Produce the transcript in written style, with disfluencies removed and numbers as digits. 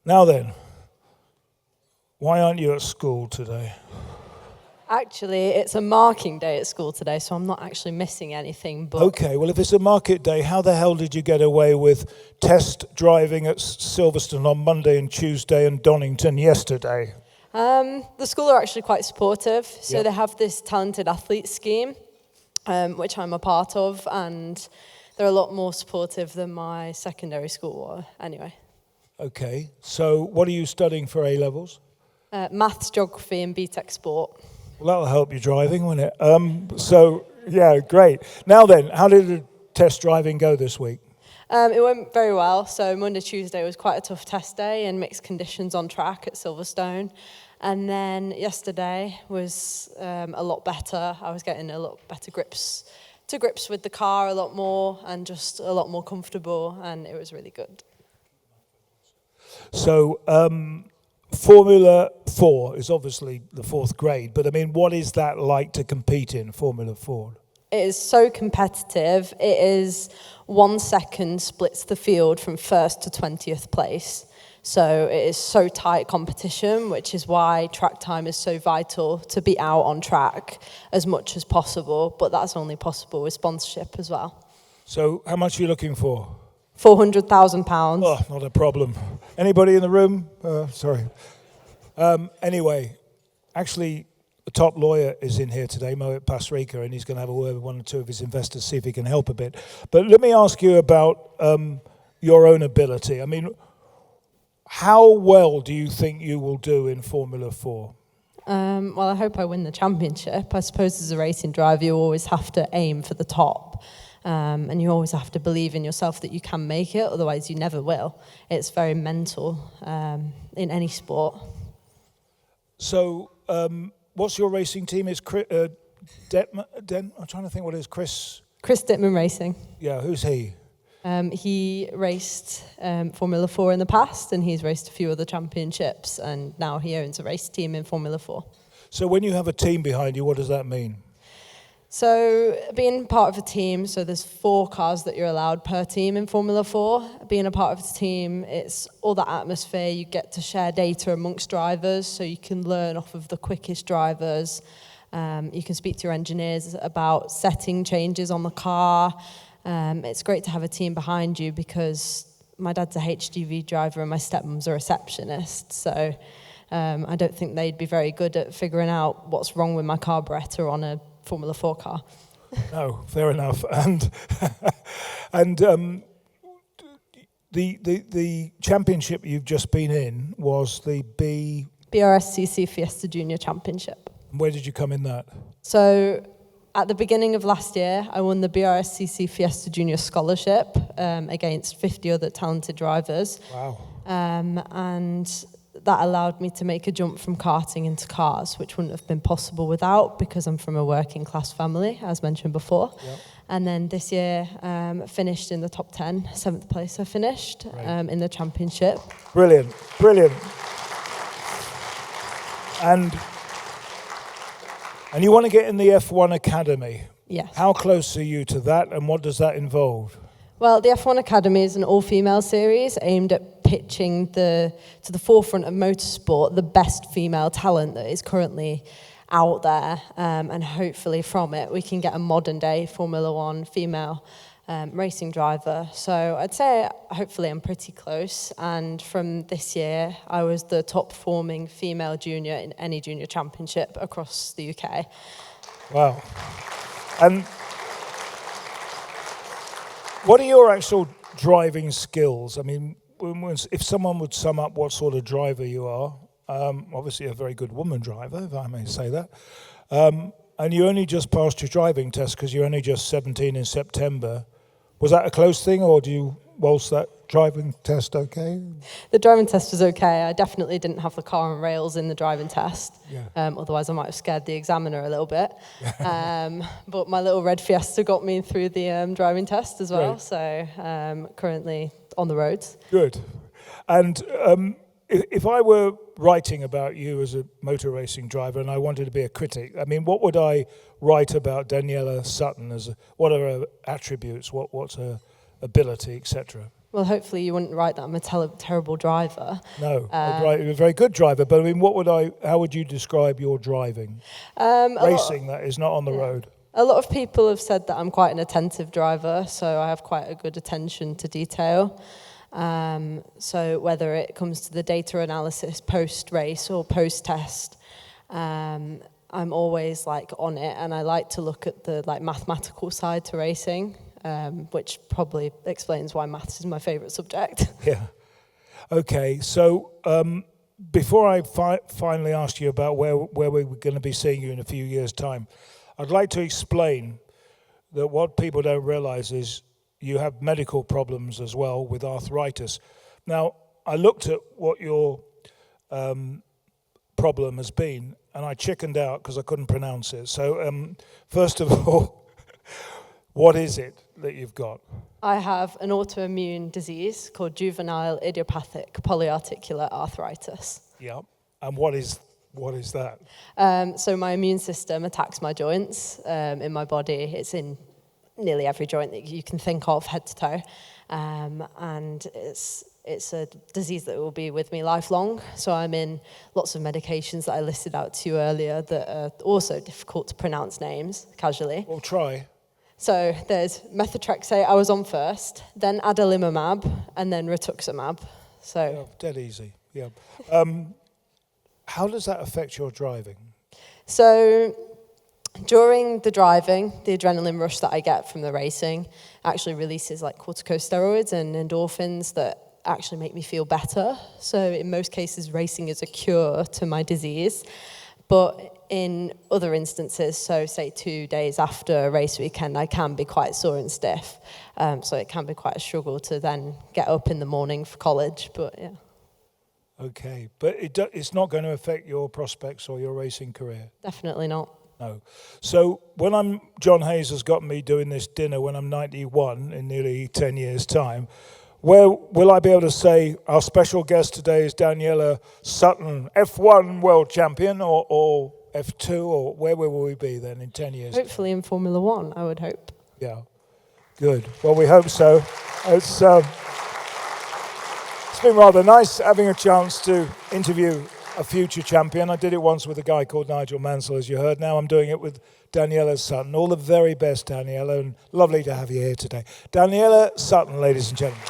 Now then, why aren't you at school today? Actually, it's a marking day at school today, so I'm not actually missing anything. But Okay, well, if it's a market day, how the hell did you get away with test driving at Silverstone on Monday and Tuesday and Donington yesterday? The school are actually quite supportive. So Yep. they have this talented athlete scheme, which I'm a part of, and they're a lot more supportive than my secondary school were. Anyway, Okay, so what are you studying for A-levels? maths, geography, and BTEC sport. Well, that'll help you driving, won't it? Yeah, great. Now then, how did the test driving go this week? It went very well. So Monday, Tuesday was quite a tough test day in mixed conditions on track at Silverstone. And then yesterday was a lot better. I was getting a lot better grips with the car a lot more and just a lot more comfortable, and it was really good. So, Formula 4 is obviously the fourth grade, but I mean, what is that like to compete in Formula 4? It is so competitive. It is 1 second splits the field from first to 20th place. So it is so tight competition, which is why track time is so vital to be out on track as much as possible. But that's only possible with sponsorship as well. So, how much are you looking for? £400,000. Oh, not a problem. Anybody in the room? Sorry. Anyway, actually, the top lawyer is in here today, Mohit Pasrika, and he's going to have a word with one or two of his investors, see if he can help a bit. But let me ask you about your own ability. I mean, how well do you think you will do in Formula 4? Well, I hope I win the championship. I suppose as a racing driver, you always have to aim for the top. And you always have to believe in yourself that you can make it, otherwise you never will. It's very mental in any sport. So, what's your racing team? Is I'm trying to think what it is. Chris Dittman Racing. Yeah, who's he? He raced Formula 4 in the past, and he's raced a few other championships, and now he owns a race team in Formula 4. So when you have a team behind you, what does that mean? So being part of a team, so there's 4 cars that you're allowed per team in Formula 4. Being a part of a team, it's all that atmosphere. You get to share data amongst drivers, so you can learn off of the quickest drivers. You can speak to your engineers about setting changes on the car. It's great to have a team behind you because my dad's a HGV driver and my stepmom's a receptionist. So I don't think they'd be very good at figuring out what's wrong with my carburetor on a Formula 4 car. No, fair enough. And the championship you've just been in was the BRSCC Fiesta Junior Championship. Where did you come in that? So at the beginning of last year, I won the BRSCC Fiesta Junior Scholarship against 50 other talented drivers. Wow. And that allowed me to make a jump from karting into cars, which wouldn't have been possible without, because I'm from a working class family, as mentioned before. Yep. And then this year, finished in the top 10, 7th place I finished in the championship. Brilliant. And you want to get in the F1 Academy. Yes. How close are you to that, and what does that involve? Well, the F1 Academy is an all-female series aimed at pitching to the forefront of motorsport the best female talent that is currently out there, and hopefully from it we can get a modern-day Formula 1 female racing driver. So I'd say hopefully I'm pretty close, and from this year I was the top-performing female junior in any junior championship across the UK. Wow. And what are your actual driving skills? I mean, if someone would sum up what sort of driver you are, obviously a very good woman driver, if I may say that, and you only just passed your driving test because you're only just 17 in September. Was that a close thing, or was that driving test okay? The driving test was okay. I definitely didn't have the car on rails in the driving test. Yeah. Otherwise, I might have scared the examiner a little bit. But my little red Fiesta got me through the driving test as well. Great. So currently on the roads. Good. And if I were writing about you as a motor racing driver and I wanted to be a critic, I mean, what would I write about Daniella Sutton? What are her attributes? What's her ability, etc.? Well, hopefully you wouldn't write that I'm a terrible driver. No, you're a very good driver. But I mean, how would you describe your driving? Racing, that is, not on the road. A lot of people have said that I'm quite an attentive driver, so I have quite a good attention to detail. So whether it comes to the data analysis post-race or post-test, I'm always like on it, and I like to look at the like mathematical side to racing, which probably explains why maths is my favourite subject. Yeah. Okay, so before I finally ask you about where we're going to be seeing you in a few years' time, I'd like to explain that what people don't realise is you have medical problems as well with arthritis. Now, I looked at what your problem has been, and I chickened out because I couldn't pronounce it. So, first of all, what is it that you've got? I have an autoimmune disease called juvenile idiopathic polyarticular arthritis. Yeah, and what is that? So my immune system attacks my joints in my body. It's in nearly every joint that you can think of, head to toe, and it's a disease that will be with me lifelong. So I'm in lots of medications that I listed out to you earlier that are also difficult to pronounce names casually. Well, try. So there's methotrexate I was on first, then adalimumab, and then rituximab. So Yeah, dead easy. Yeah. How does that affect your driving? So during the driving, the adrenaline rush that I get from the racing actually releases like corticosteroids and endorphins that actually make me feel better. So in most cases, racing is a cure to my disease. But in other instances, so say 2 days after a race weekend, I can be quite sore and stiff. So it can be quite a struggle to then get up in the morning for college, but yeah. Okay, but it's not going to affect your prospects or your racing career? Definitely not. No. So John Hayes has got me doing this dinner when I'm 91 in nearly 10 years' time. Where will I be able to say our special guest today is Daniella Sutton, F1 world champion, or F2, or where will we be then in 10 years? Hopefully in Formula One, I would hope. Yeah, good. Well, we hope so. It's been rather nice having a chance to interview a future champion. I did it once with a guy called Nigel Mansell, as you heard. Now I'm doing it with Daniella Sutton. All the very best, Daniella, and lovely to have you here today. Daniella Sutton, ladies and gentlemen.